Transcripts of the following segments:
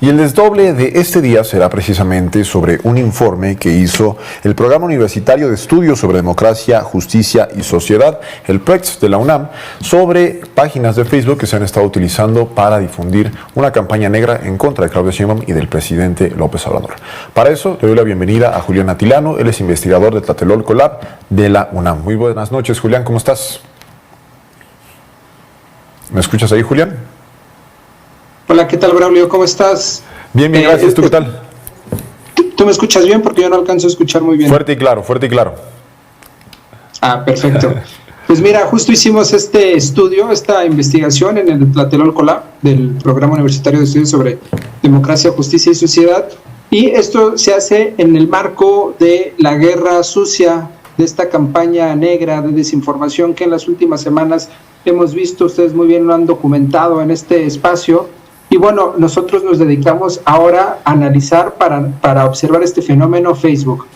Y el desdoble de este día será precisamente sobre un informe que hizo el Programa Universitario de Estudios sobre Democracia, Justicia y Sociedad, el PREX de la UNAM, sobre páginas de Facebook que se han estado utilizando para difundir una campaña negra en contra de Claudia Sheinbaum y del presidente López Obrador. Para eso le doy la bienvenida a Julián Atilano, él es investigador de Tlatelolco Lab de la UNAM. Muy buenas noches, Julián, ¿cómo estás? ¿Me escuchas ahí, Julián? Hola, ¿qué tal, Braulio? ¿Cómo estás? Bien, bien, gracias. ¿Tú qué tal? ¿Tú me escuchas bien? Porque yo no alcanzo a escuchar muy bien. Fuerte y claro, fuerte y claro. Ah, perfecto. Pues mira, justo hicimos este estudio, esta investigación en el Tlatelolco Lab del Programa Universitario de Estudios sobre Democracia, Justicia y Sociedad. Y esto se hace en el marco de la guerra sucia, de esta campaña negra de desinformación que en las últimas semanas hemos visto. Ustedes muy bien lo han documentado en este espacio. Y bueno, nosotros nos dedicamos ahora a analizar para observar este fenómeno Facebook.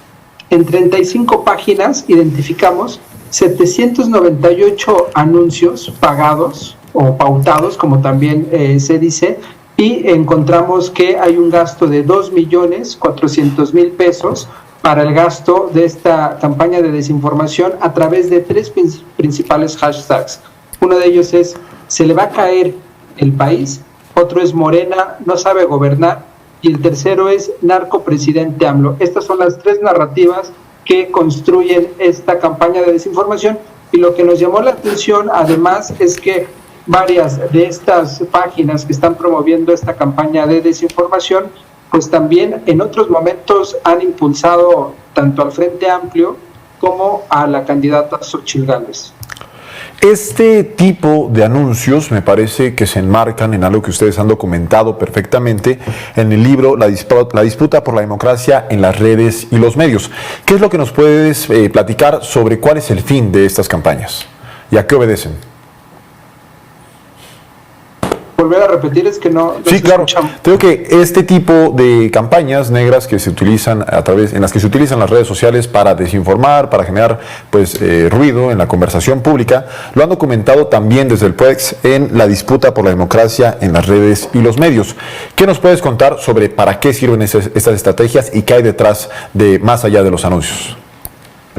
En 35 páginas identificamos 798 anuncios pagados o pautados, como también se dice, y encontramos que hay un gasto de 2.400.000 pesos para el gasto de esta campaña de desinformación a través de 3 principales hashtags. Uno de ellos es "se le va a caer el país", otro es "Morena no sabe gobernar" y el tercero es "narcopresidente AMLO". Estas son las 3 narrativas que construyen esta campaña de desinformación, y lo que nos llamó la atención además es que varias de estas páginas que están promoviendo esta campaña de desinformación pues también en otros momentos han impulsado tanto al Frente Amplio como a la candidata Xóchitl Gálvez. Este tipo de anuncios me parece que se enmarcan en algo que ustedes han documentado perfectamente en el libro La disputa por la democracia en las redes y los medios. ¿Qué es lo que nos puedes platicar sobre cuál es el fin de estas campañas y a qué obedecen? Volver a repetir, es que no sí, claro. Creo que este tipo de campañas negras que se utilizan en las que se utilizan las redes sociales para desinformar, para generar ruido en la conversación pública, lo han documentado también desde el PREX en La disputa por la democracia en las redes y los medios. ¿Qué nos puedes contar sobre para qué sirven estas estrategias y qué hay detrás de más allá de los anuncios?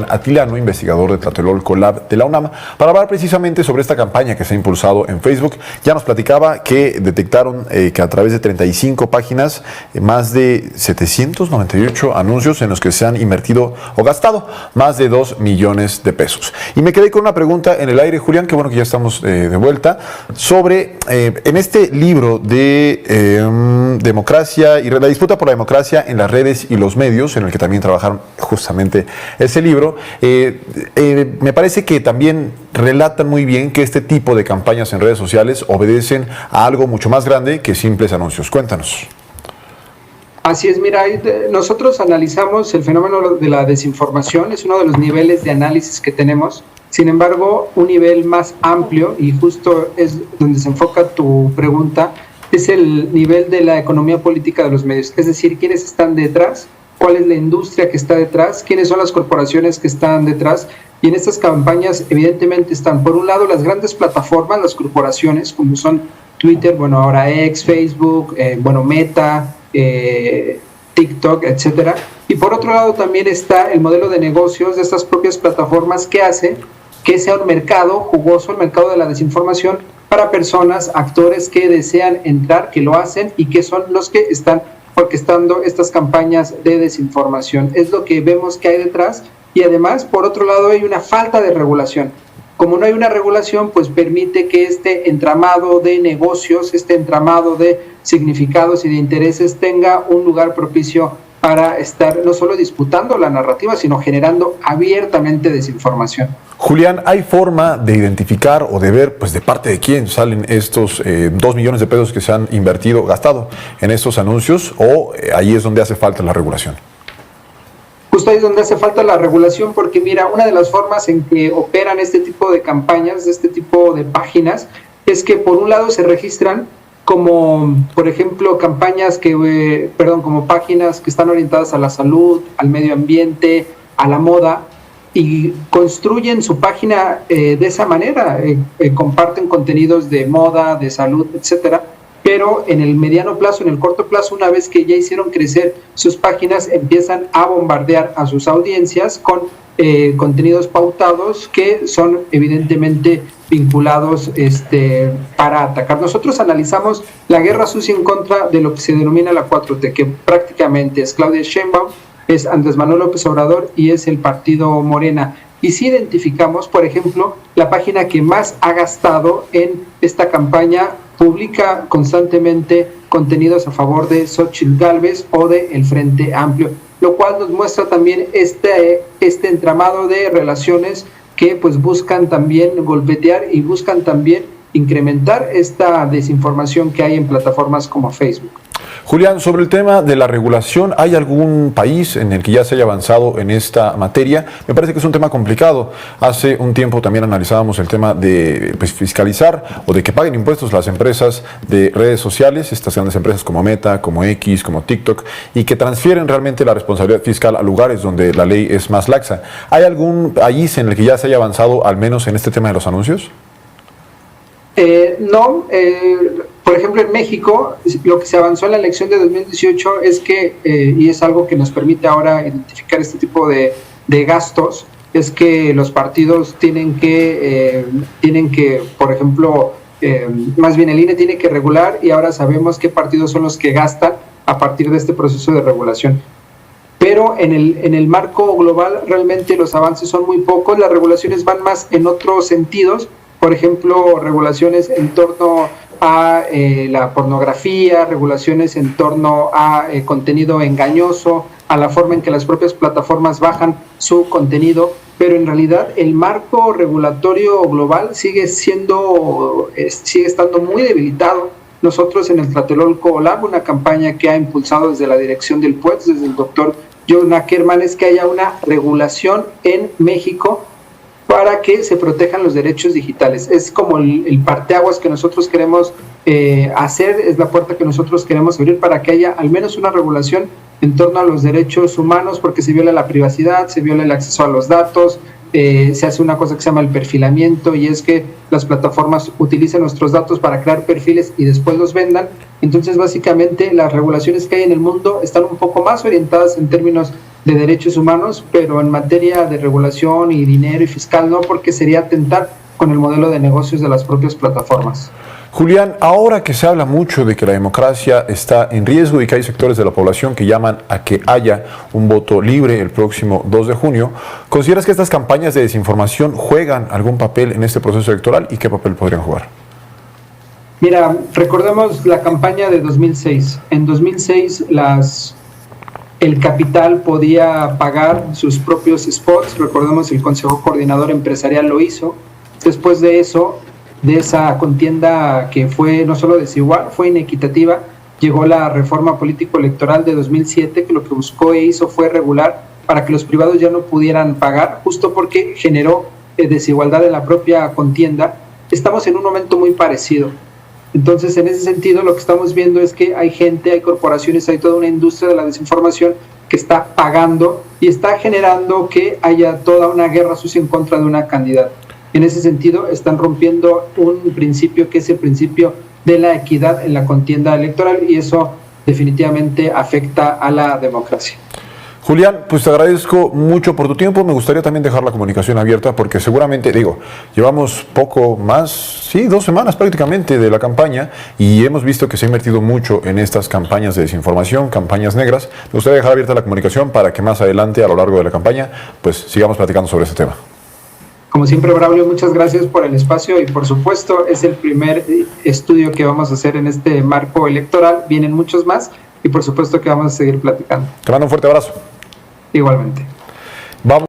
Atilano, investigador de Tlatelolco Lab de la UNAM, para hablar precisamente sobre esta campaña que se ha impulsado en Facebook. Ya nos platicaba que detectaron que a través de 35 páginas, más de 798 anuncios en los que se han invertido o gastado más de 2 millones de pesos. Y me quedé con una pregunta en el aire, Julián, que bueno que ya estamos de vuelta, sobre en este libro de democracia y la disputa por la democracia en las redes y los medios, en el que también trabajaron justamente ese libro. Me parece que también relatan muy bien que este tipo de campañas en redes sociales obedecen a algo mucho más grande que simples anuncios. Cuéntanos. Así es, mira, nosotros analizamos el fenómeno de la desinformación, es uno de los niveles de análisis que tenemos. Sin embargo, un nivel más amplio, y justo es donde se enfoca tu pregunta, es el nivel de la economía política de los medios, es decir, quiénes están detrás, cuál es la industria que está detrás, quiénes son las corporaciones que están detrás. Y en estas campañas evidentemente están, por un lado, las grandes plataformas, las corporaciones, como son Twitter, bueno, ahora X, Facebook, Meta, TikTok, etcétera. Y por otro lado también está el modelo de negocios de estas propias plataformas que hace que sea un mercado jugoso, el mercado de la desinformación, para personas, actores que desean entrar, que lo hacen y que son los que están orquestando estas campañas de desinformación. Es lo que vemos que hay detrás, y además, por otro lado, hay una falta de regulación. Como no hay una regulación, pues permite que este entramado de negocios, este entramado de significados y de intereses tenga un lugar propicio para estar no solo disputando la narrativa, sino generando abiertamente desinformación. Julián, ¿hay forma de identificar o de ver de parte de quién salen estos 2 millones de pesos que se han gastado en estos anuncios, o ahí es donde hace falta la regulación? Justo ahí es donde hace falta la regulación, porque mira, una de las formas en que operan este tipo de campañas, este tipo de páginas, es que por un lado se registran como, por ejemplo, como páginas que están orientadas a la salud, al medio ambiente, a la moda, y construyen su página de esa manera, comparten contenidos de moda, de salud, etcétera, pero en el mediano plazo, en el corto plazo, una vez que ya hicieron crecer sus páginas, empiezan a bombardear a sus audiencias con contenidos pautados que son evidentemente vinculados para atacar. Nosotros analizamos la guerra sucia en contra de lo que se denomina la 4T, que prácticamente es Claudia Sheinbaum, es Andrés Manuel López Obrador y es el partido Morena. Y si identificamos, por ejemplo, la página que más ha gastado en esta campaña, publica constantemente contenidos a favor de Xóchitl Gálvez o de el Frente Amplio, lo cual nos muestra también este entramado de relaciones que pues buscan también golpetear y buscan también incrementar esta desinformación que hay en plataformas como Facebook. Julián, sobre el tema de la regulación, ¿hay algún país en el que ya se haya avanzado en esta materia? Me parece que es un tema complicado. Hace un tiempo también analizábamos el tema de fiscalizar o de que paguen impuestos las empresas de redes sociales, estas grandes empresas como Meta, como X, como TikTok, y que transfieren realmente la responsabilidad fiscal a lugares donde la ley es más laxa. ¿Hay algún país en el que ya se haya avanzado, al menos en este tema de los anuncios? No, por ejemplo en México lo que se avanzó en la elección de 2018 es que, y es algo que nos permite ahora identificar este tipo de gastos, es que los partidos tienen que, por ejemplo, más bien el INE tiene que regular y ahora sabemos qué partidos son los que gastan a partir de este proceso de regulación. Pero en el marco global realmente los avances son muy pocos, las regulaciones van más en otros sentidos. Por ejemplo, regulaciones en torno a la pornografía, regulaciones en torno a contenido engañoso, a la forma en que las propias plataformas bajan su contenido, pero en realidad el marco regulatorio global sigue estando muy debilitado. Nosotros en el Tlatelolco Lab, una campaña que ha impulsado desde la dirección del PUEX, desde el doctor John Ackerman, es que haya una regulación en México para que se protejan los derechos digitales. Es como el parteaguas que nosotros queremos hacer, es la puerta que nosotros queremos abrir para que haya al menos una regulación en torno a los derechos humanos, porque se viola la privacidad, se viola el acceso a los datos, se hace una cosa que se llama el perfilamiento, y es que las plataformas utilicen nuestros datos para crear perfiles y después los vendan. Entonces, básicamente, las regulaciones que hay en el mundo están un poco más orientadas en términos de derechos humanos, pero en materia de regulación y dinero y fiscal no, porque sería atentar con el modelo de negocios de las propias plataformas. Julián, ahora que se habla mucho de que la democracia está en riesgo y que hay sectores de la población que llaman a que haya un voto libre el próximo 2 de junio, ¿consideras que estas campañas de desinformación juegan algún papel en este proceso electoral y qué papel podrían jugar? Mira, recordemos la campaña de 2006. En 2006 el capital podía pagar sus propios spots, recordemos el Consejo Coordinador Empresarial lo hizo. Después de eso, de esa contienda que fue no solo desigual, fue inequitativa, llegó la reforma político-electoral de 2007, que lo que buscó e hizo fue regular para que los privados ya no pudieran pagar, justo porque generó desigualdad en la propia contienda. Estamos en un momento muy parecido. Entonces, en ese sentido, lo que estamos viendo es que hay gente, hay corporaciones, hay toda una industria de la desinformación que está pagando y está generando que haya toda una guerra sucia en contra de una candidata. En ese sentido, están rompiendo un principio que es el principio de la equidad en la contienda electoral, y eso definitivamente afecta a la democracia. Julián, pues te agradezco mucho por tu tiempo. Me gustaría también dejar la comunicación abierta porque seguramente, llevamos poco más, 2 semanas prácticamente de la campaña y hemos visto que se ha invertido mucho en estas campañas de desinformación, campañas negras. Me gustaría dejar abierta la comunicación para que más adelante, a lo largo de la campaña, pues sigamos platicando sobre este tema. Como siempre, Braulio, muchas gracias por el espacio y por supuesto es el primer estudio que vamos a hacer en este marco electoral. Vienen muchos más y por supuesto que vamos a seguir platicando. Te mando un fuerte abrazo. Igualmente. Vamos.